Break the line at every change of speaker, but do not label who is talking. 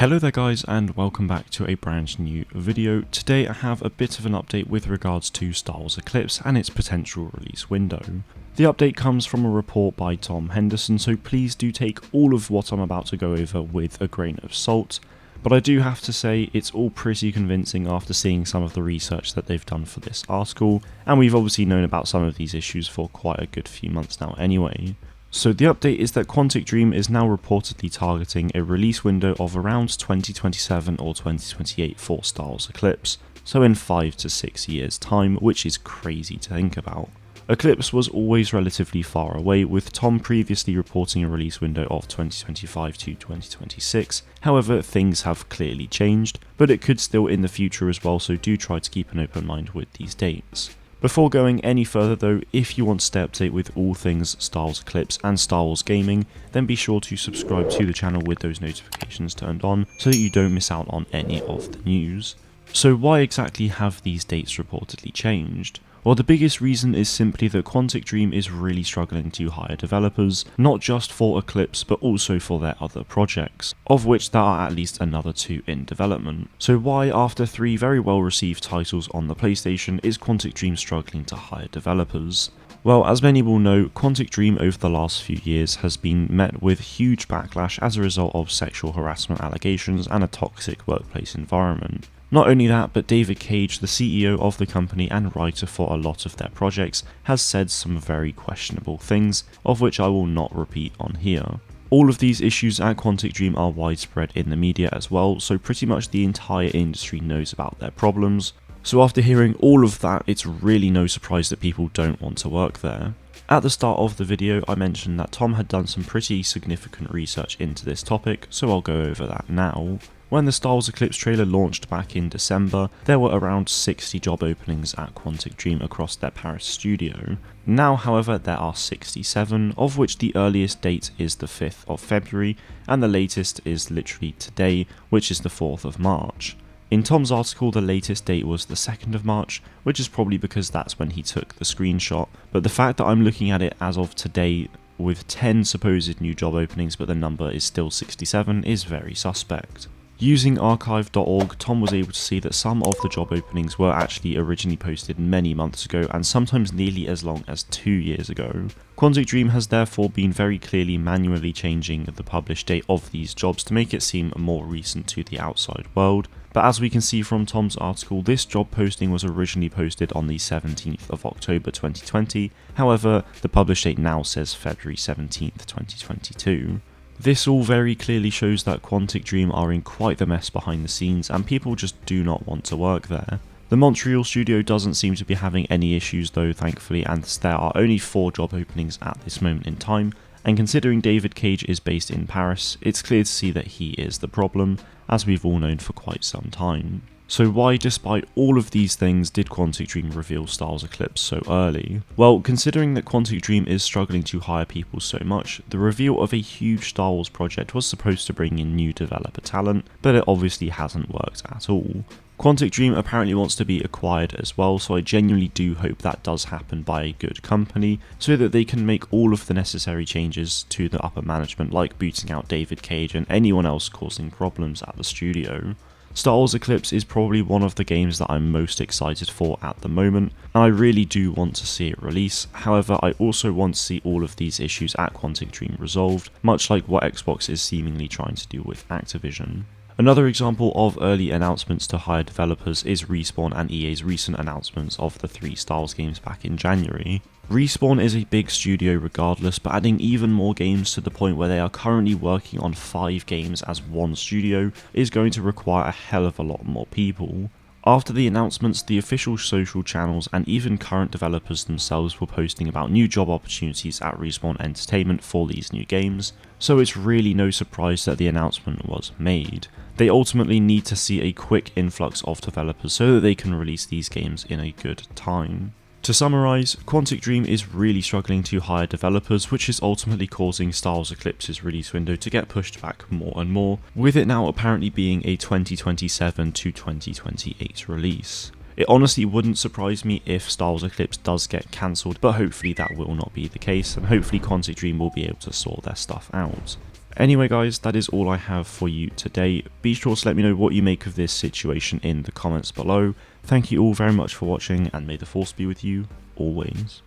Hello there guys, and welcome back to a brand new video. Today I have a bit of an update with regards to Star Wars Eclipse and its potential release window. The update comes from a report by Tom Henderson, so please do take all of what I'm about to go over with a grain of salt. But I do have to say it's all pretty convincing after seeing some of the research that they've done for this article, and we've obviously known about some of these issues for quite a good few months now anyway. So the update is that Quantic Dream is now reportedly targeting a release window of around 2027 or 2028 for Star Wars Eclipse, so in 5 to 6 years time, which is crazy to think about. Eclipse was always relatively far away, with Tom previously reporting a release window of 2025 to 2026, however things have clearly changed, but it could still in the future as well, so do try to keep an open mind with these dates. Before going any further though, if you want to stay up to date with all things Star Wars Eclipse and Star Wars gaming, then be sure to subscribe to the channel with those notifications turned on so that you don't miss out on any of the news. So why exactly have these dates reportedly changed? Well, the biggest reason is simply that Quantic Dream is really struggling to hire developers, not just for Eclipse but also for their other projects, of which there are at least another 2 in development. So why, after 3 very well received titles on the PlayStation, is Quantic Dream struggling to hire developers? Well, as many will know, Quantic Dream over the last few years has been met with huge backlash as a result of sexual harassment allegations and a toxic workplace environment. Not only that, but David Cage, the CEO of the company and writer for a lot of their projects, has said some very questionable things, of which I will not repeat on here. All of these issues at Quantic Dream are widespread in the media as well, so pretty much the entire industry knows about their problems. So after hearing all of that, it's really no surprise that people don't want to work there. At the start of the video, I mentioned that Tom had done some pretty significant research into this topic, so I'll go over that now. When the Star Wars Eclipse trailer launched back in December, there were around 60 job openings at Quantic Dream across their Paris studio. Now, however, there are 67, of which the earliest date is the 5th of February, and the latest is literally today, which is the 4th of March. In Tom's article, the latest date was the 2nd of March, which is probably because that's when he took the screenshot, but the fact that I'm looking at it as of today with 10 supposed new job openings but the number is still 67 is very suspect. Using archive.org, Tom was able to see that some of the job openings were actually originally posted many months ago and sometimes nearly as long as 2 years ago. Quantic Dream has therefore been very clearly manually changing the published date of these jobs to make it seem more recent to the outside world, but as we can see from Tom's article, this job posting was originally posted on the 17th of October 2020, however the published date now says February 17th, 2022. This all very clearly shows that Quantic Dream are in quite the mess behind the scenes and people just do not want to work there. The Montreal studio doesn't seem to be having any issues though, thankfully, and there are only 4 job openings at this moment in time, and considering David Cage is based in Paris, it's clear to see that he is the problem, as we've all known for quite some time. So why, despite all of these things, did Quantic Dream reveal Star Wars Eclipse so early? Well, considering that Quantic Dream is struggling to hire people so much, the reveal of a huge Star Wars project was supposed to bring in new developer talent, but it obviously hasn't worked at all. Quantic Dream apparently wants to be acquired as well, so I genuinely do hope that does happen by a good company, so that they can make all of the necessary changes to the upper management, like booting out David Cage and anyone else causing problems at the studio. Star Wars Eclipse is probably one of the games that I'm most excited for at the moment, and I really do want to see it release. However, I also want to see all of these issues at Quantic Dream resolved, much like what Xbox is seemingly trying to do with Activision. Another example of early announcements to hire developers is Respawn and EA's recent announcements of the 3 Star Wars games back in January. Respawn is a big studio regardless, but adding even more games to the point where they are currently working on 5 games as one studio is going to require a hell of a lot more people. After the announcements, the official social channels and even current developers themselves were posting about new job opportunities at Respawn Entertainment for these new games, so it's really no surprise that the announcement was made. They ultimately need to see a quick influx of developers so that they can release these games in a good time. To summarise, Quantic Dream is really struggling to hire developers, which is ultimately causing Star Wars Eclipse's release window to get pushed back more and more, with it now apparently being a 2027 to 2028 release. It honestly wouldn't surprise me if Star Wars Eclipse does get cancelled, but hopefully that will not be the case, and hopefully Quantic Dream will be able to sort their stuff out. Anyway guys, that is all I have for you today. Be sure to let me know what you make of this situation in the comments below. Thank you all very much for watching, and may the force be with you always.